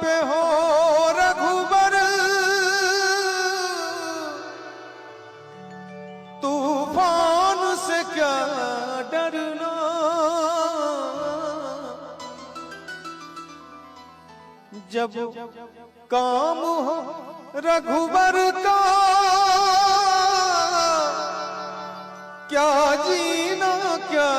पे हो रघुबर तूफान से क्या डरना। जब काम हो रघुबर का क्या जीना क्या